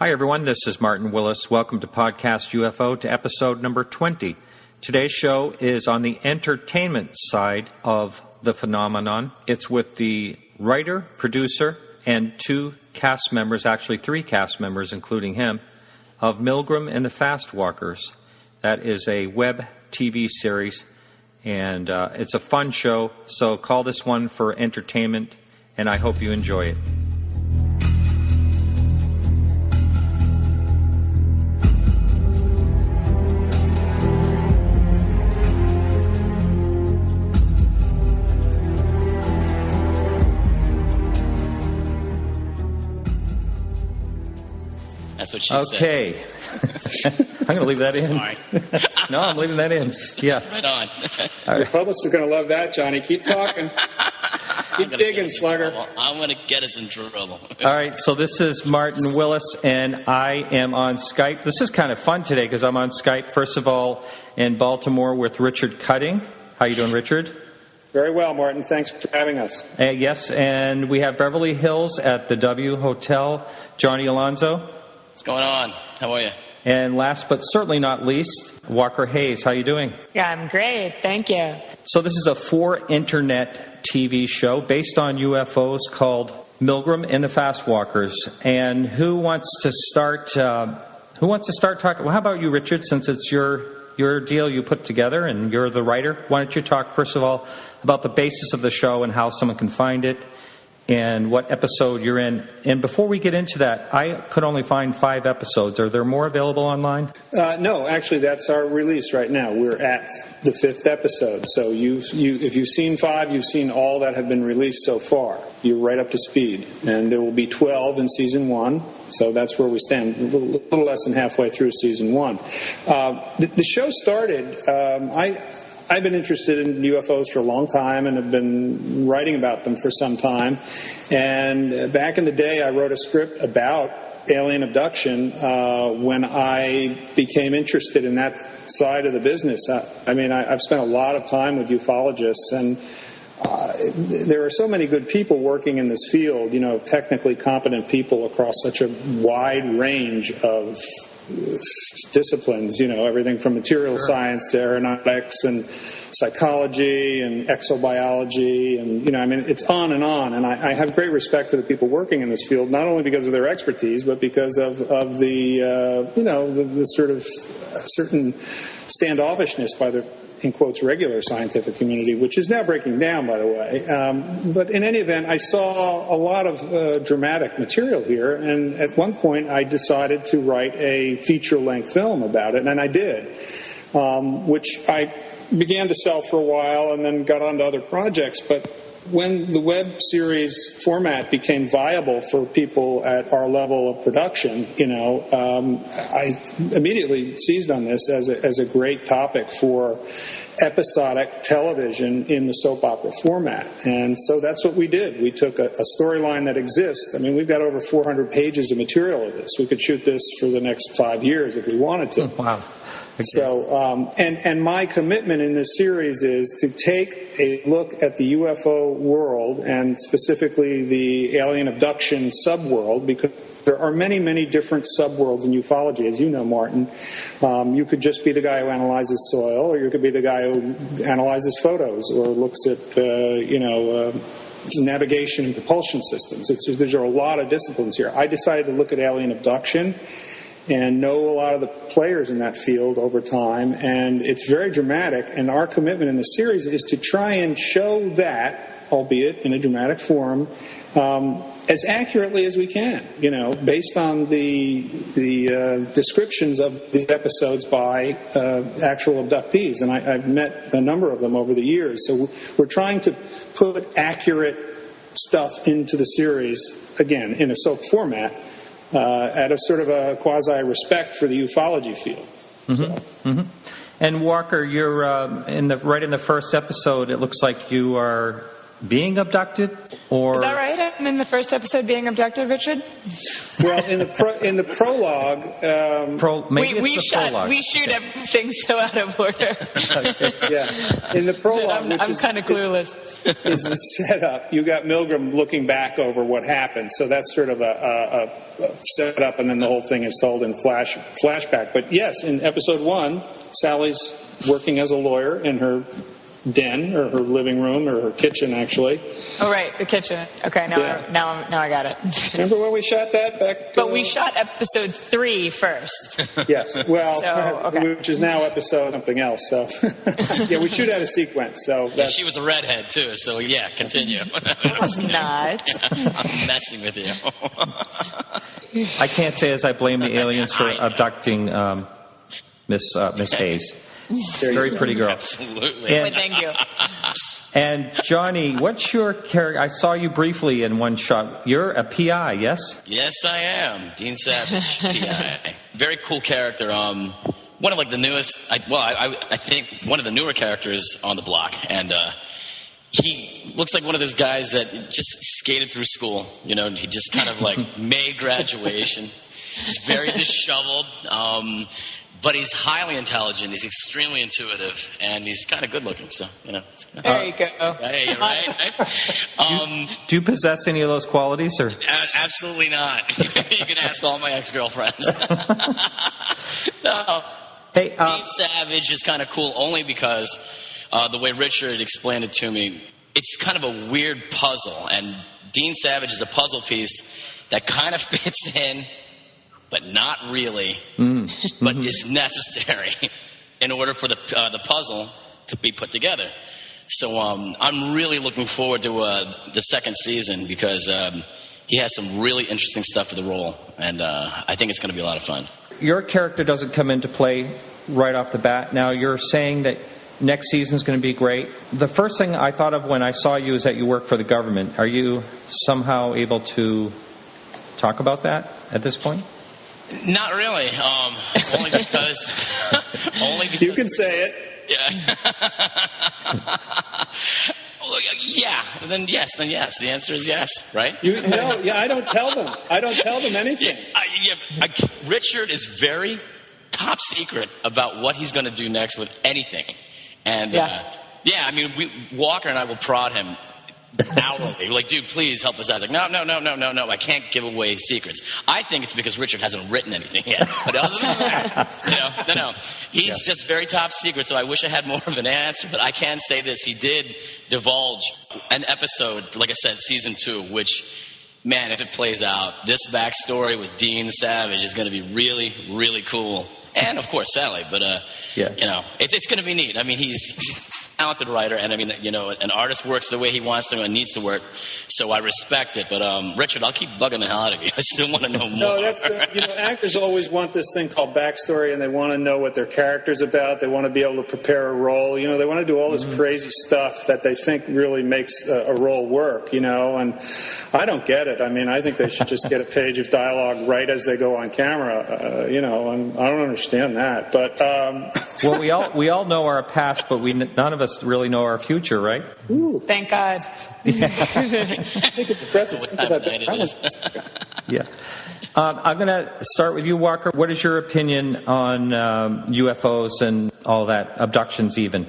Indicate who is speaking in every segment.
Speaker 1: Hi, everyone. This is Martin Willis. Welcome to Podcast UFO, to episode number 20. Today's show is on the entertainment side of the phenomenon. It's with the writer, producer, and two cast members, actually three cast members, including him, of Milgram and the Fastwalkers. That is a web TV series, and it's a fun show, so call this one for entertainment, and I hope you enjoy it.
Speaker 2: That's what she said.
Speaker 1: Okay. I'm going to leave that in.
Speaker 2: Sorry.
Speaker 1: No, I'm leaving that in. Yeah.
Speaker 2: Right on.
Speaker 3: Your publicists are going to love that, Johnny. Keep talking. Keep digging, Slugger.
Speaker 2: I'm going to get us in trouble.
Speaker 1: All right, so this is Martin Willis, and I am on Skype. This is kind of fun today because I'm on Skype, first of all, in Baltimore with Richard Cutting. How you doing, Richard?
Speaker 3: Very well, Martin. Thanks for having us.
Speaker 1: Yes, and we have Beverly Hills at the W Hotel, Johnny Alonso.
Speaker 2: What's going on? How are you?
Speaker 1: And last but certainly not least, Walker Hayes. How you doing?
Speaker 4: Yeah, I'm great. Thank you.
Speaker 1: So this is a for-internet TV show based on UFOs called Milgram and the Fastwalkers. And who wants to start talking? Well, how about you, Richard, since it's your deal you put together and you're the writer? Why don't you talk, first of all, about the basis of the show and how someone can find it and what episode you're in. And before we get into that, I could only find 5 episodes. Are there more available online?
Speaker 3: No, actually, that's our release right now. We're at the 5th episode. So if you've seen 5, you've seen all that have been released so far. You're right up to speed. And there will be 12 in Season 1. So that's where we stand, a little less than halfway through Season 1. The show started... I've been interested in UFOs for a long time and have been writing about them for some time. And back in the day, I wrote a script about alien abduction when I became interested in that side of the business. I've spent a lot of time with ufologists, and there are so many good people working in this field, technically competent people across such a wide range of disciplines, everything from material science to aeronautics and psychology and exobiology, and it's on. And I have great respect for the people working in this field, not only because of their expertise, but because of the sort of certain standoffishness by the, in quotes, regular scientific community, which is now breaking down, by the way. But in any event, I saw a lot of dramatic material here, and at one point I decided to write a feature-length film about it, and I did, which I began to sell for a while and then got on to other projects. But when the web series format became viable for people at our level of production, I immediately seized on this as a great topic for episodic television in the soap opera format. And so that's what we did. We took a storyline that exists. We've got over 400 pages of material of this. We could shoot this for the next 5 years if we wanted to.
Speaker 1: Wow. Okay.
Speaker 3: So, and my commitment in this series is to take a look at the UFO world, and specifically the alien abduction subworld, because there are many, many different subworlds in ufology, as you know, Martin. You could just be the guy who analyzes soil, or you could be the guy who analyzes photos, or looks at, navigation and propulsion systems. There are a lot of disciplines here. I decided to look at alien abduction and know a lot of the players in that field over time, and it's very dramatic, and our commitment in the series is to try and show that, albeit in a dramatic form, as accurately as we can, based on the descriptions of the episodes by actual abductees, and I've met a number of them over the years, so we're trying to put accurate stuff into the series, again, in a soap format, out of sort of a quasi-respect for the ufology field.
Speaker 1: Mm-hmm. Mm-hmm. And Walker, you're right in the first episode. It looks like you are being abducted, or
Speaker 4: Is that right? I'm in the first episode being abducted, Richard?
Speaker 3: Well, in the prologue,
Speaker 4: we shoot everything so out of order.
Speaker 3: yeah, in the prologue,
Speaker 4: I'm kind of clueless.
Speaker 3: Is the setup? You got Milgram looking back over what happened, so that's sort of a setup, and then the whole thing is told in flashback. But yes, in episode 1, Sally's working as a lawyer in her den, or her living room, or her kitchen, actually.
Speaker 4: Oh, right, the kitchen. Okay, now I got it.
Speaker 3: Remember when we shot that back?
Speaker 4: But we shot episode 3 first.
Speaker 3: Yes, well, which is now episode something else. So, yeah, we shoot out a sequence. So
Speaker 2: she was a redhead too. So yeah, continue.
Speaker 4: I was not.
Speaker 2: I'm messing with you.
Speaker 1: I can't say as I blame the aliens for abducting Miss Hayes. Very pretty girl.
Speaker 2: Absolutely.
Speaker 1: And,
Speaker 4: thank you.
Speaker 1: And Johnny, what's your character? I saw you briefly in one shot. You're a PI, yes?
Speaker 2: Yes, I am. Dean Savage, PI. Very cool character. One of like the newest. I think one of the newer characters on the block, and he looks like one of those guys that just skated through school. You know, he just kind of like made graduation. He's very disheveled. But he's highly intelligent, he's extremely intuitive, and he's kind of good-looking, so, you know.
Speaker 4: There you go.
Speaker 2: Hey, right?
Speaker 1: Do you possess any of those qualities, or?
Speaker 2: Absolutely not. You can ask all my ex-girlfriends. No.
Speaker 1: Hey,
Speaker 2: Dean Savage is kind of cool only because the way Richard explained it to me, it's kind of a weird puzzle, and Dean Savage is a puzzle piece that kind of fits in, but not really, but is necessary in order for the puzzle to be put together. So I'm really looking forward to the second season because he has some really interesting stuff for the role, and I think it's going to be a lot of fun.
Speaker 1: Your character doesn't come into play right off the bat. Now, you're saying that next season is going to be great. The first thing I thought of when I saw you is that you work for the government. Are you somehow able to talk about that at this point?
Speaker 2: Not really. Only because.
Speaker 3: You can say it.
Speaker 2: Yeah. Well, yeah. Then yes. The answer is yes. Right?
Speaker 3: I don't tell them. I don't tell them anything.
Speaker 2: Richard is very top secret about what he's going to do next with anything, and I mean, Walker and I will prod him hourly. We're like, dude, please help us out. He's like, no, I can't give away secrets. I think it's because Richard hasn't written anything yet. But other than that, no. He's just very top secret, so I wish I had more of an answer, but I can say this. He did divulge an episode, like I said, season 2, which, man, if it plays out, this backstory with Dean Savage is going to be really, really cool. And, of course, Sally, but, you know, it's going to be neat. I mean, he's a talented writer, and, I mean, you know, an artist works the way he wants to and needs to work, so I respect it. But, Richard, I'll keep bugging the hell out of you. I still want to know more.
Speaker 3: No, that's good. You know, actors always want this thing called backstory, and they want to know what their character's about. They want to be able to prepare a role. You know, they want to do all this crazy stuff that they think really makes a role work, you know, and I don't get it. I mean, I think they should just get a page of dialogue right as they go on camera, you know, and I don't understand that, but
Speaker 1: well, we all know our past, but none of us really know our future, right?
Speaker 3: Ooh.
Speaker 4: Thank God.
Speaker 3: Think of the present. Think about that.
Speaker 1: Yeah. I'm going to start with you, Walker. What is your opinion on UFOs and all that, abductions even?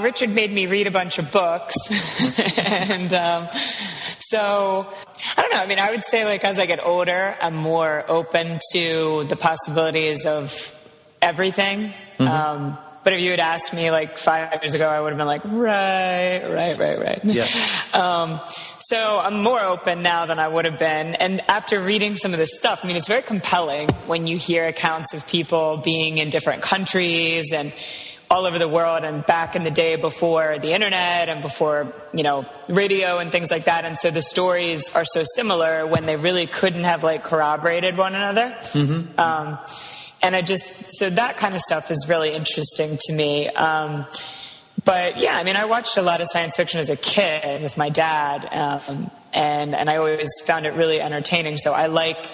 Speaker 4: Richard made me read a bunch of books, and so I don't know. I mean, I would say, like, as I get older, I'm more open to the possibilities of everything. But if you had asked me like 5 years ago, I would have been like, right.
Speaker 1: Yeah.
Speaker 4: So I'm more open now than I would have been. And after reading some of this stuff, I mean, it's very compelling when you hear accounts of people being in different countries and all over the world, and back in the day before the internet and before, you know, radio and things like that. And so the stories are so similar when they really couldn't have like corroborated one another. And so that kind of stuff is really interesting to me. But yeah, I mean, I watched a lot of science fiction as a kid with my dad, and I always found it really entertaining. So I like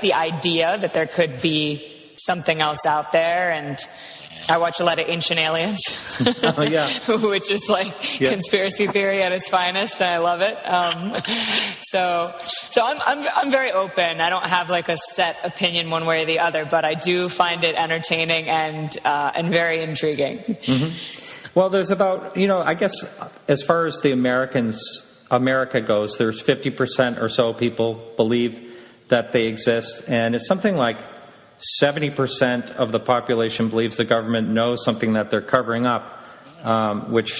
Speaker 4: the idea that there could be something else out there. And I watch a lot of Ancient Aliens,
Speaker 1: Oh, yeah.
Speaker 4: which is like conspiracy theory at its finest, and I love it. So I'm very open. I don't have like a set opinion one way or the other, but I do find it entertaining and very intriguing.
Speaker 1: Mm-hmm. Well, there's about, I guess as far as the America goes, there's 50% or so people believe that they exist, and it's something like 70% of the population believes the government knows something that they're covering up,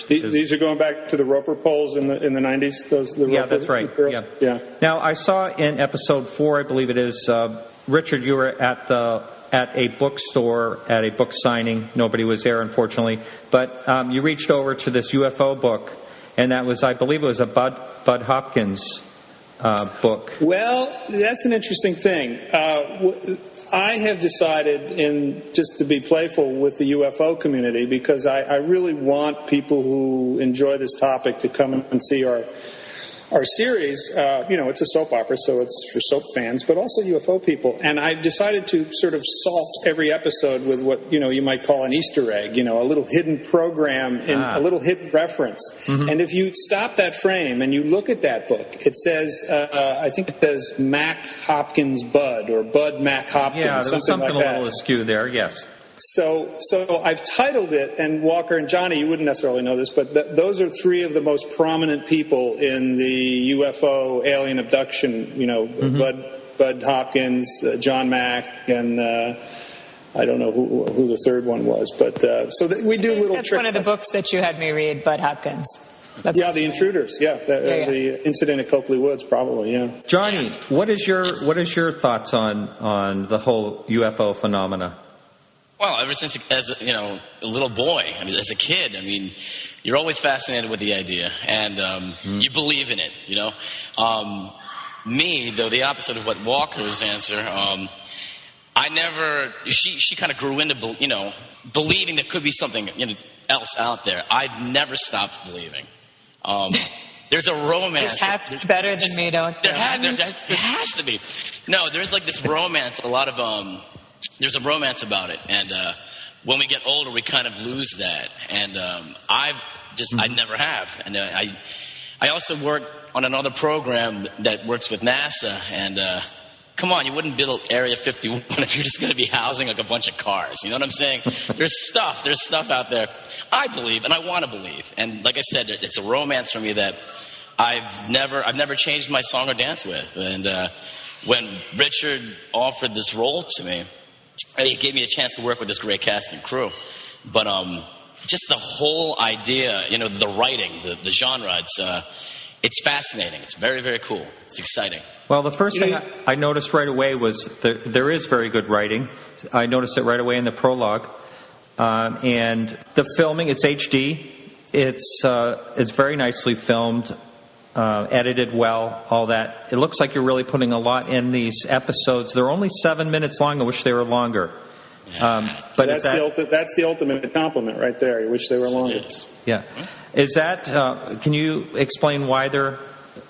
Speaker 3: these are going back to the Roper polls in the 90s.
Speaker 1: Yeah, that's right. Yeah. Now, I saw in episode 4, I believe it is, Richard, you were at a bookstore at a book signing. Nobody was there, unfortunately, but you reached over to this UFO book, and that was, I believe, it was a Bud Hopkins book.
Speaker 3: Well, that's an interesting thing. I have decided, just to be playful with the UFO community, because I really want people who enjoy this topic to come and see our series. It's a soap opera, so it's for soap fans, but also UFO people. And I decided to sort of salt every episode with what you might call an Easter egg, a little hidden program, a little hidden reference. Mm-hmm. And if you stop that frame and you look at that book, it says, I think it says Mac Hopkins Bud, or Bud Mac Hopkins.
Speaker 1: Yeah, there was something
Speaker 3: like
Speaker 1: a little askew there. Yes.
Speaker 3: So I've titled it, and Walker and Johnny, you wouldn't necessarily know this, but those are three of the most prominent people in the UFO alien abduction. Mm-hmm. Bud Hopkins, John Mack, and I don't know who the third one was, but we do little tricks.
Speaker 4: That's one of the books that you had me read, Bud Hopkins.
Speaker 3: The Intruders. The incident at Copley Woods, probably. Yeah.
Speaker 1: Johnny, what is your thoughts on the whole UFO phenomena?
Speaker 2: Well, ever since as a little boy, as a kid, you're always fascinated with the idea, and you believe in it. Me, though, the opposite of what Walker's answer. I never. She kind of grew into believing there could be something else out there. I'd never stopped believing. There's a romance.
Speaker 4: It's have to be better than me, don't
Speaker 2: there? It has to be. No, there's like this romance. A lot of there's a romance about it, and when we get older, we kind of lose that. And I never have. And I also work on another program that works with NASA. And come on, you wouldn't build Area 51 if you're just going to be housing like a bunch of cars. You know what I'm saying? There's stuff out there. I believe, and I want to believe. And like I said, it's a romance for me that I've never changed my song or dance with. And when Richard offered this role to me, he gave me a chance to work with this great cast and crew. But just the whole idea, the writing, the genre, it's fascinating. It's very, very cool. It's exciting.
Speaker 1: Well, the first thing I noticed right away was there is very good writing. I noticed it right away in the prologue. And the filming, it's HD. It's very nicely filmed, edited well, all that. It looks like you're really putting a lot in these episodes. They're only 7 minutes long. I wish they were longer. But
Speaker 3: that's the ultimate compliment right there. I wish they were longer.
Speaker 1: Yeah. Is that? Can you explain why they're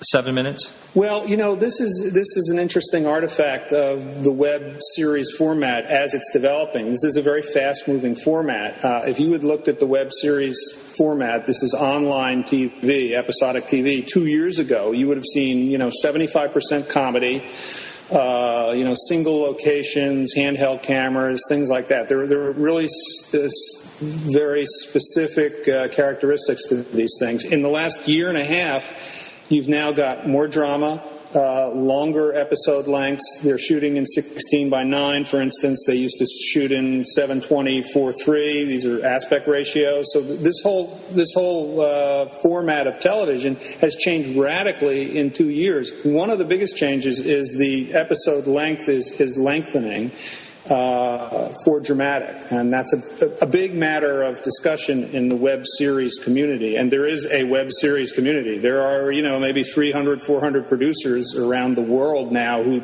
Speaker 1: 7 minutes?
Speaker 3: Well, this is an interesting artifact of the web series format as it's developing. This is a very fast-moving format. If you had looked at the web series format, this is online TV, episodic TV. 2 years ago, you would have seen 75% comedy. Single locations, handheld cameras, things like that. There are really very specific characteristics to these things. In the last year and a half, you've now got more drama, longer episode lengths. They're shooting in 16:9, for instance. They used to shoot in 7:20:4:3. These are aspect ratios. So this whole format of television has changed radically in 2 years. One of the biggest changes is the episode length is lengthening for dramatic, and that's a big matter of discussion in the web series community. And there is a web series community. There are maybe 300, 400 producers around the world now who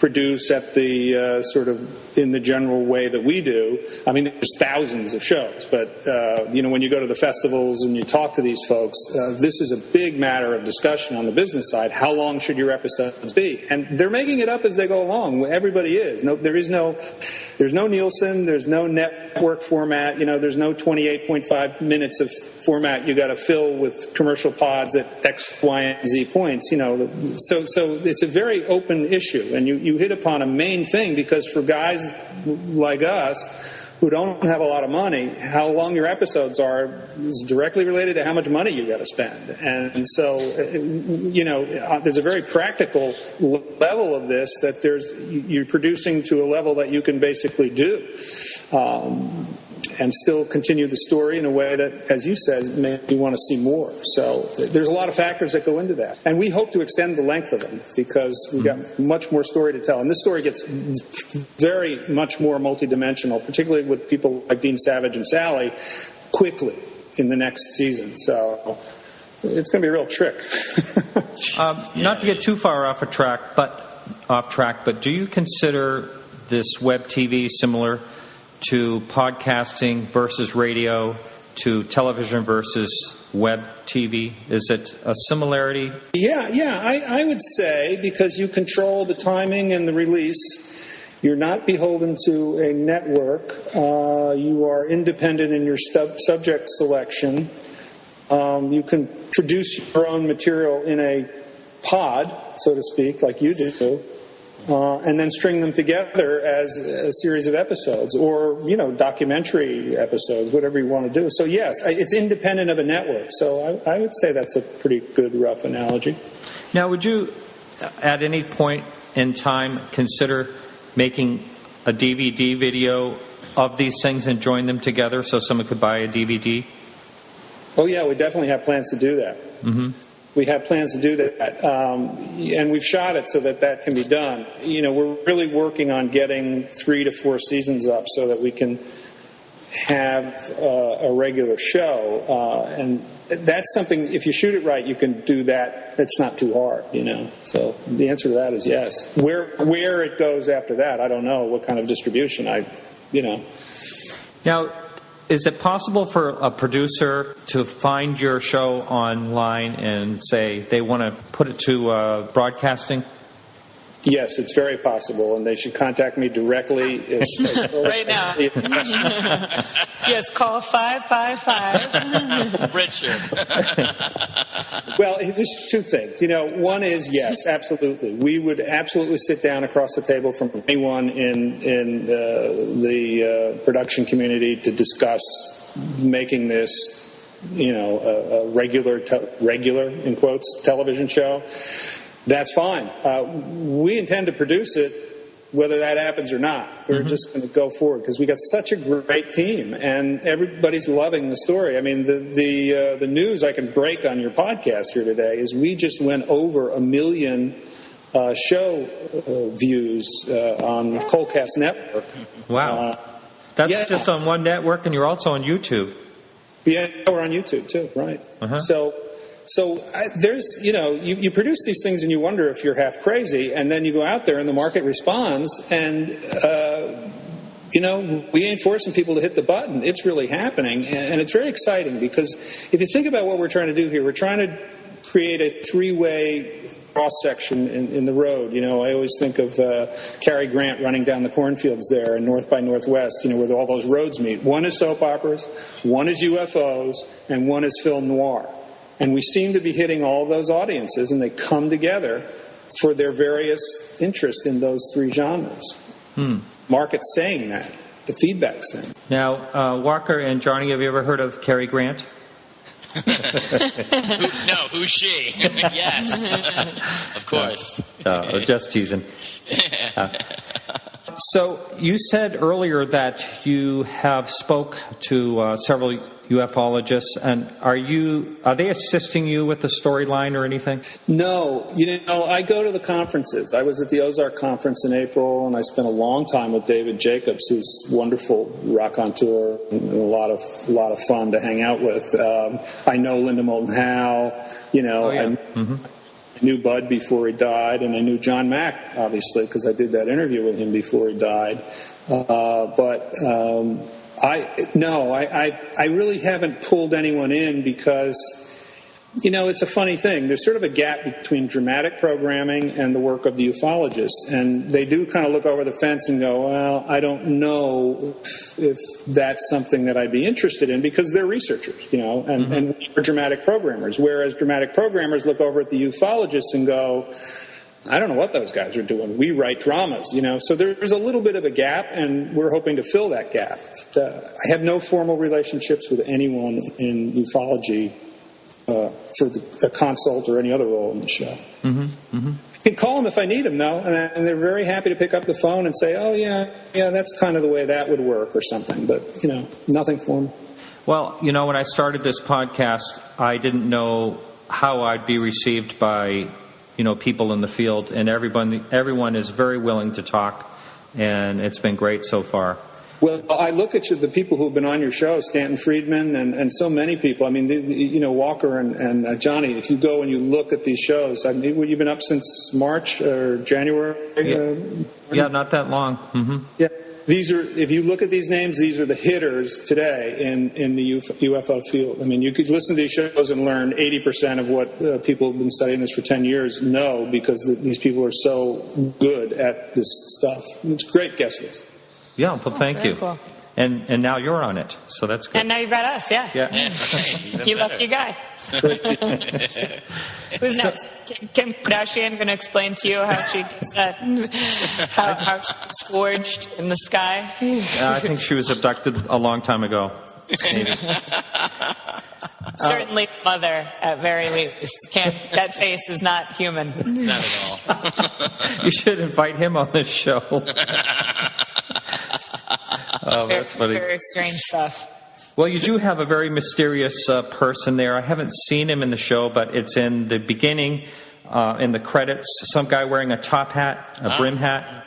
Speaker 3: produce at the sort of in the general way that we do. There's thousands of shows, but when you go to the festivals and you talk to these folks, this is a big matter of discussion on the business side. How long should your episodes be? And they're making it up as they go along. Everybody is. There is no There's no Nielsen. There's no network format. There's no 28.5 minutes of format you got to fill with commercial pods at X, Y, and Z points. So it's a very open issue, and you hit upon a main thing, because for guys like us who don't have a lot of money, how long your episodes are is directly related to how much money you got to spend. And so, there's a very practical level of this that you're producing to a level that you can basically do. And still continue the story in a way that, as you said, makes you want to see more. So there's a lot of factors that go into that. And we hope to extend the length of them, because we've got much more story to tell. And this story gets very much more multidimensional, particularly with people like Dean Savage and Sally, quickly in the next season. So it's going to be a real trick.
Speaker 1: Not to get too far off track, but do you consider this web TV similar to podcasting versus radio, to television versus web TV? Is it a similarity?
Speaker 3: Yeah, I would say, because you control the timing and the release. You're not beholden to a network. You are independent in your subject selection. You can produce your own material in a pod, so to speak, like you do. And then string them together as a series of episodes, or documentary episodes, whatever you want to do. So yes, it's independent of a network. So I would say that's a pretty good rough analogy.
Speaker 1: Now, would you at any point in time consider making a DVD video of these things and join them together so someone could buy a DVD?
Speaker 3: Oh yeah, we definitely have plans to do that. Mm-hmm. We have plans to do that, and we've shot it so that can be done. We're really working on getting 3 to 4 seasons up so that we can have a regular show. And that's something, if you shoot it right, you can do that. It's not too hard, So the answer to that is yes. Where it goes after that, I don't know. What kind of distribution,
Speaker 1: Now, is it possible for a producer to find your show online and say they want to put it to broadcasting?
Speaker 3: Yes, it's very possible, and they should contact me directly.
Speaker 4: Right now. Yes, call 555.
Speaker 2: Richard.
Speaker 3: Well, there's 2 things. One is, yes, absolutely. We would absolutely sit down across the table from anyone in the production community to discuss making this, a regular, in quotes, television show. That's fine. We intend to produce it, whether that happens or not. We're just going to go forward, because we got such a great team, and everybody's loving the story. I mean, the news I can break on your podcast here today is we just went over 1 million show views on Colcast Network.
Speaker 1: Wow. That's just on one network, and you're also on YouTube.
Speaker 3: Yeah, we're on YouTube too, right. So there's, you produce these things and you wonder if you're half crazy, and then you go out there and the market responds, and, we ain't forcing people to hit the button. It's really happening, and it's very exciting, because if you think about what we're trying to do here, we're trying to create a 3-way cross-section in the road. I always think of Cary Grant running down the cornfields there in North by Northwest, where all those roads meet. One is soap operas, one is UFOs, and one is film noir. And we seem to be hitting all those audiences, and they come together for their various interest in those 3 genres. Market's saying that. The feedback's saying.
Speaker 1: Now, Walker and Johnny, have you ever heard of Cary Grant?
Speaker 2: No, who's she? Yes, of course.
Speaker 1: Just teasing. So you said earlier that you have spoke to several ufologists, and are they assisting you with the storyline or anything?
Speaker 3: No, I go to the conferences. I was at the Ozark conference in April, and I spent a long time with David Jacobs, who's wonderful raconteur and a lot of fun to hang out with. I know Linda Moulton Howe. I knew Bud before he died, and I knew John Mack, obviously, because I did that interview with him before he died. I really haven't pulled anyone in, because It's a funny thing. There's sort of a gap between dramatic programming and the work of the ufologists. And they do kind of look over the fence and go, well, I don't know if that's something that I'd be interested in, because they're researchers, and we're dramatic programmers. Whereas dramatic programmers look over at the ufologists and go, I don't know what those guys are doing. We write dramas, So there's a little bit of a gap, and we're hoping to fill that gap. I have no formal relationships with anyone in ufology for a consult or any other role in the show. I can call them if I need them, though, and they're very happy to pick up the phone and say, oh, yeah, that's kind of the way that would work or something, but, nothing formal.
Speaker 1: Well, when I started this podcast, I didn't know how I'd be received by, people in the field, and everyone is very willing to talk, and it's been great so far.
Speaker 3: Well, I look at the people who've been on your show, Stanton Friedman and so many people. I mean, Walker and Johnny, if you go and you look at these shows, you've been up since March or January?
Speaker 1: Yeah, not that long. Mm-hmm.
Speaker 3: Yeah. If you look at these names, these are the hitters today in the UFO field. I mean, you could listen to these shows and learn 80% of what people who've been studying this for 10 years know, because these people are so good at this stuff. It's a great guest list.
Speaker 1: Yeah, well, thank you.
Speaker 4: Cool.
Speaker 1: And now you're on it, so that's good.
Speaker 4: And now you've got us, yeah. You lucky guy. Who's next? Kim Kardashian going to explain to you how she gets that, how she's forged in the sky?
Speaker 1: I think she was abducted a long time ago.
Speaker 4: Certainly the mother, at very least. That face is not human.
Speaker 2: Not at all.
Speaker 1: You should invite him on this show. Oh, that's funny.
Speaker 4: Very strange stuff.
Speaker 1: Well, you do have a very mysterious person there. I haven't seen him in the show, but it's in the beginning, in the credits. Some guy wearing a top hat, a brim hat.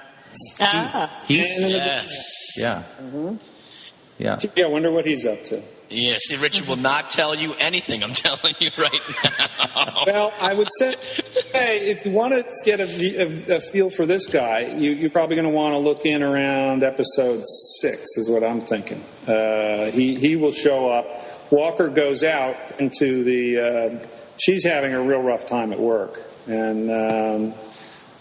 Speaker 2: Yes.
Speaker 1: Yeah.
Speaker 3: Mm-hmm.
Speaker 1: Yeah.
Speaker 3: Yeah, I wonder what he's up to.
Speaker 2: Yes, Richard will not tell you anything, I'm telling you right now.
Speaker 3: Well, I would say, if you want to get a feel for this guy, you're probably going to want to look in around episode 6, is what I'm thinking. He will show up. Walker goes out into the... she's having a real rough time at work. And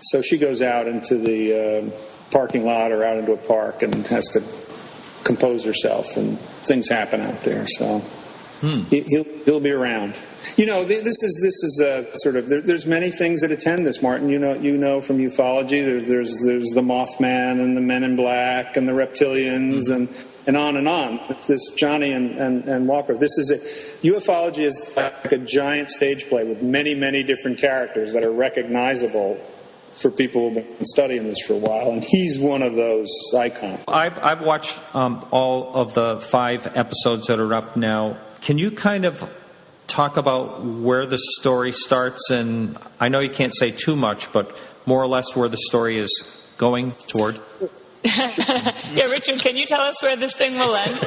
Speaker 3: so she goes out into the parking lot or out into a park and has to compose herself, and things happen out there. So he'll be around. This is sort of there's many things that attend this, Martin. You know from ufology. There's the Mothman and the Men in Black and the reptilians and on and on. This Johnny and Walker. Ufology is like a giant stage play with many different characters that are recognizable for people who've been studying this for a while, and he's one of those icons.
Speaker 1: I've watched all of the 5 episodes that are up now. Can you kind of talk about where the story starts? And I know you can't say too much, but more or less where the story is going toward.
Speaker 4: Yeah, Richard, can you tell us where this thing will end?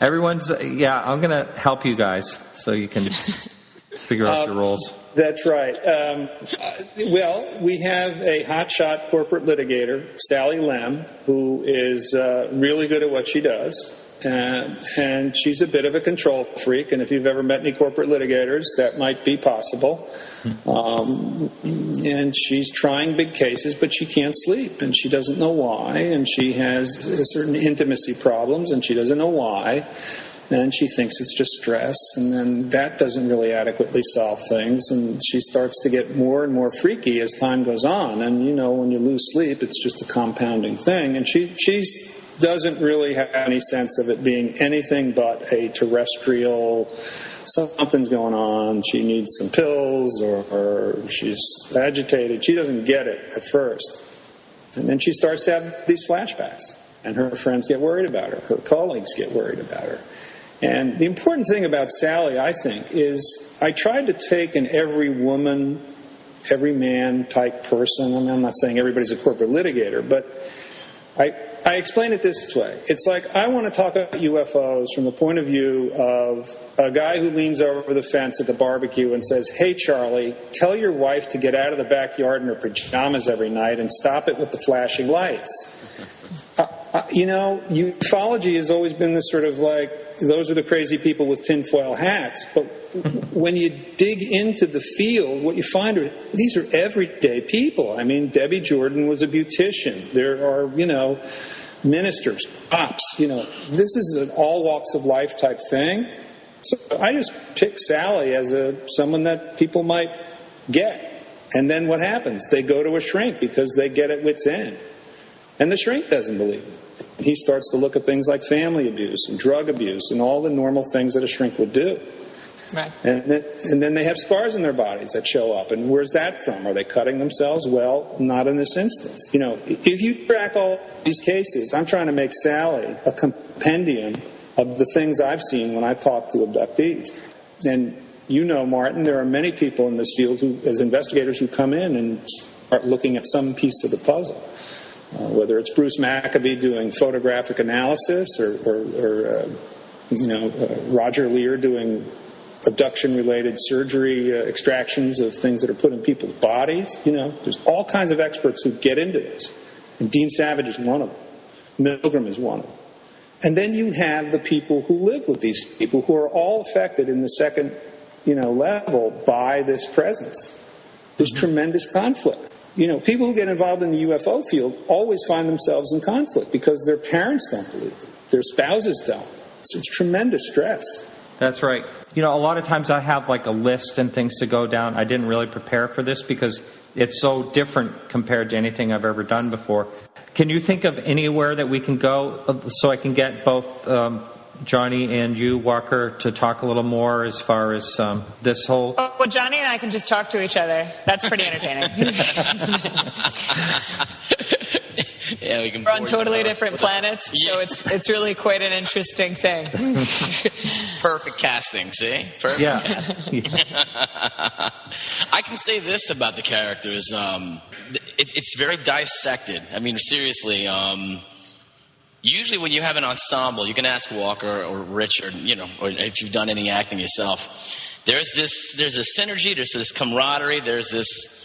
Speaker 1: I'm going to help you guys so you can figure out your roles.
Speaker 3: That's right. Well, we have a hotshot corporate litigator, Sally Lem, who is really good at what she does. And she's a bit of a control freak. And if you've ever met any corporate litigators, that might be possible. And she's trying big cases, but she can't sleep. And she doesn't know why. And she has certain intimacy problems, and she doesn't know why. And she thinks it's just stress, and then that doesn't really adequately solve things, and she starts to get more and more freaky as time goes on. And when you lose sleep, it's just a compounding thing. And she doesn't really have any sense of it being anything but a terrestrial, something's going on, she needs some pills, or she's agitated. She doesn't get it at first. And then she starts to have these flashbacks, and her friends get worried about her colleagues get worried about her. And the important thing about Sally, I think, is I tried to take an every woman, every man type person. I mean, I'm not saying everybody's a corporate litigator, but I explain it this way. It's like I want to talk about UFOs from the point of view of a guy who leans over the fence at the barbecue and says, "Hey, Charlie, tell your wife to get out of the backyard in her pajamas every night and stop it with the flashing lights." Ufology has always been this sort of like, those are the crazy people with tinfoil hats. But when you dig into the field, what you find are these are everyday people. I mean, Debbie Jordan was a beautician. There are, ministers, cops. This is an all walks of life type thing. So I just pick Sally as someone that people might get. And then what happens? They go to a shrink because they get at wit's end. And the shrink doesn't believe it. He starts to look at things like family abuse and drug abuse and all the normal things that a shrink would do.
Speaker 4: Right.
Speaker 3: And then they have scars in their bodies that show up. And where's that from? Are they cutting themselves? Well, not in this instance. If you track all these cases, I'm trying to make Sally a compendium of the things I've seen when I talk to abductees. And Martin, there are many people in this field who, as investigators, who come in and start looking at some piece of the puzzle. Whether it's Bruce Maccabee doing photographic analysis or Roger Lear doing abduction-related surgery extractions of things that are put in people's bodies. There's all kinds of experts who get into this. And Dean Savage is one of them. Milgram is one of them. And then you have the people who live with these people who are all affected in the second, level by this presence. There's tremendous conflict. People who get involved in the UFO field always find themselves in conflict because their parents don't believe them. Their spouses don't. So it's tremendous stress.
Speaker 1: That's right. A lot of times I have like a list and things to go down. I didn't really prepare for this because it's so different compared to anything I've ever done before. Can you think of anywhere that we can go so I can get both Johnny and you, Walker, to talk a little more as far as this whole...
Speaker 4: Oh, well, Johnny and I can just talk to each other. That's pretty entertaining.
Speaker 2: Yeah, we can.
Speaker 4: We're on totally different planets, so it's really quite an interesting thing.
Speaker 2: Perfect casting, see? Perfect casting. I can say this about the characters. It's very dissected. I mean, seriously, usually when you have an ensemble, you can ask Walker or Richard, or if you've done any acting yourself, there's a synergy, there's this camaraderie, there's this,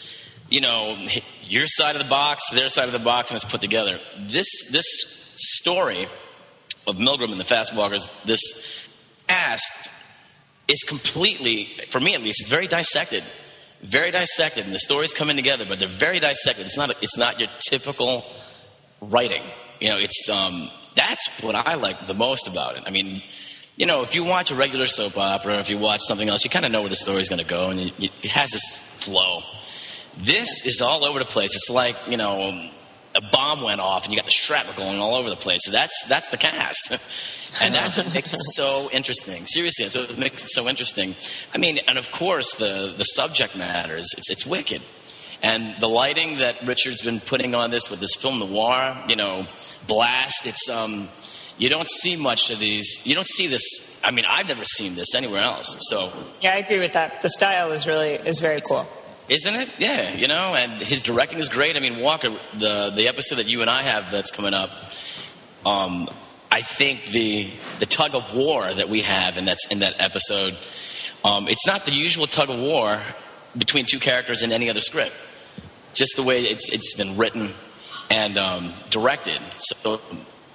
Speaker 2: your side of the box, their side of the box, and it's put together. This story of Milgram and the Fastwalkers, this cast is completely, for me at least, it's very dissected. Very dissected, and the stories coming together, but they're very dissected. It's not your typical writing. That's what I like the most about it. I mean, if you watch a regular soap opera, if you watch something else, you kind of know where the story's going to go, and it has this flow. This is all over the place. It's like, a bomb went off and you got the shrapnel going all over the place. So that's the cast. And that's what makes it so interesting. Seriously, that's what makes it so interesting. I mean, and of course, the subject matter it's wicked. And the lighting that Richard's been putting on this with this film noir, blast, it's you don't see much of these. You don't see this. I mean, I've never seen this anywhere else. So
Speaker 4: yeah, I agree with that. The style is very cool.
Speaker 2: Isn't it? Yeah, and his directing is great. I mean, Walker, the episode that you and I have that's coming up, I think the tug of war that we have in that episode, it's not the usual tug of war between two characters in any other script. Just the way it's been written and directed. So,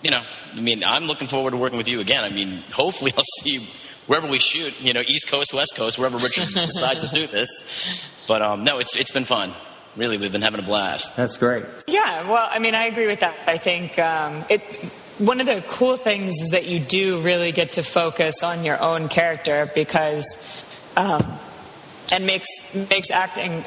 Speaker 2: I mean, I'm looking forward to working with you again. I mean, hopefully I'll see you wherever we shoot, East Coast, West Coast, wherever Richard decides to do this. But no, it's been fun. Really, we've been having a blast.
Speaker 1: That's great.
Speaker 4: Yeah, well, I mean, I agree with that. I think one of the cool things is that you do really get to focus on your own character because and makes acting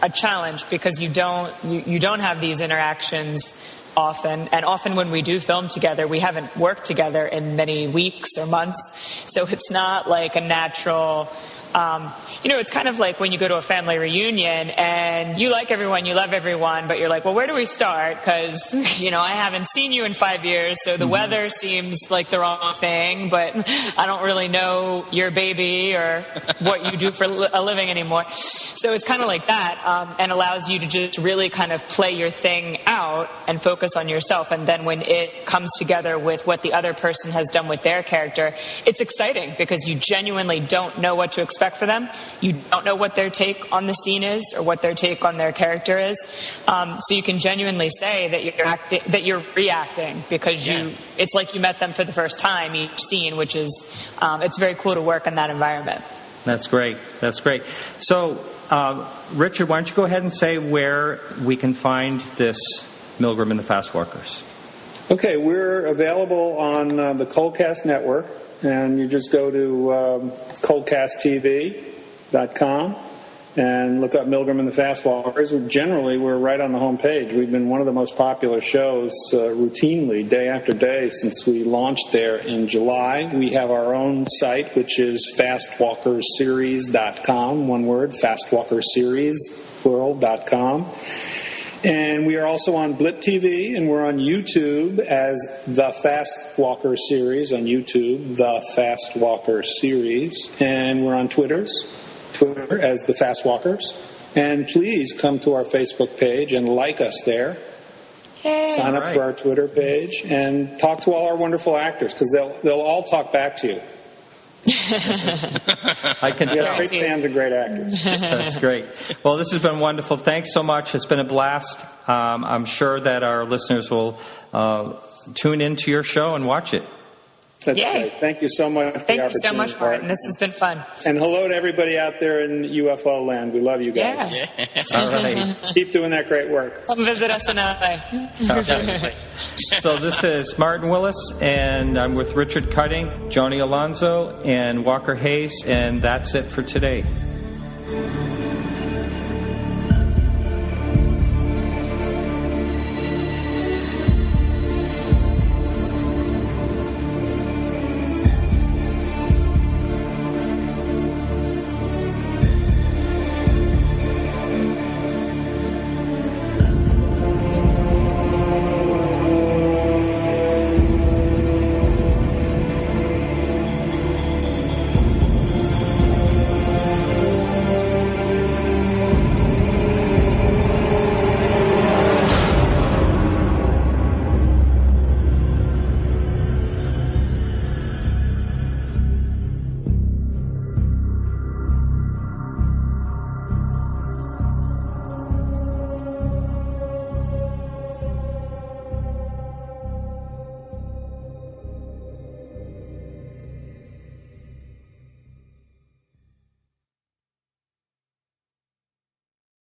Speaker 4: a challenge because you don't have these interactions often, and often when we do film together, we haven't worked together in many weeks or months, so it's not like a natural. It's kind of like when you go to a family reunion and you like everyone, you love everyone, but you're like, well, where do we start? Because, I haven't seen you in 5 years, so the weather seems like the wrong thing, but I don't really know your baby or what you do for a living anymore. So it's kind of like that, and allows you to just really kind of play your thing out and focus on yourself. And then when it comes together with what the other person has done with their character, it's exciting because you genuinely don't know what to expect respect for them. You don't know what their take on the scene is or what their take on their character is. So you can genuinely say that you're reacting because it's like you met them for the first time each scene, which is it's very cool to work in that environment.
Speaker 1: That's great. That's great. So, Richard, why don't you go ahead and say where we can find this Milgram and the Fastwalkers?
Speaker 3: Okay, we're available on the Coldcast Network, and you just go to coldcasttv.com and look up Milgram and the Fastwalkers. Generally, we're right on the home page. We've been one of the most popular shows routinely, day after day, since we launched there in July. We have our own site, which is fastwalkerseries.com, one word, fastwalkerseries.com. And we are also on Blip TV, and we're on YouTube as The Fastwalker Series on YouTube, The Fastwalker Series. And we're on Twitter as The Fastwalkers. And please come to our Facebook page and like us there.
Speaker 4: Yay.
Speaker 3: Sign up for our Twitter page and talk to all our wonderful actors, because they'll all talk back to you.
Speaker 1: I can tell.
Speaker 3: Great fans and great actors.
Speaker 1: That's great. Well, this has been wonderful. Thanks so much. It's been a blast. I'm sure that our listeners will tune into your show and watch it.
Speaker 3: That's great. Thank you so much.
Speaker 4: Thank you so much, Martin. This has been fun.
Speaker 3: And hello to everybody out there in UFO land. We love you guys.
Speaker 4: Yeah.
Speaker 1: All right.
Speaker 3: Keep doing that great work.
Speaker 4: Come visit us in LA.
Speaker 1: So this is Martin Willis, and I'm with Richard Cutting, Joni Alonso, and Walker Hayes, and that's it for today.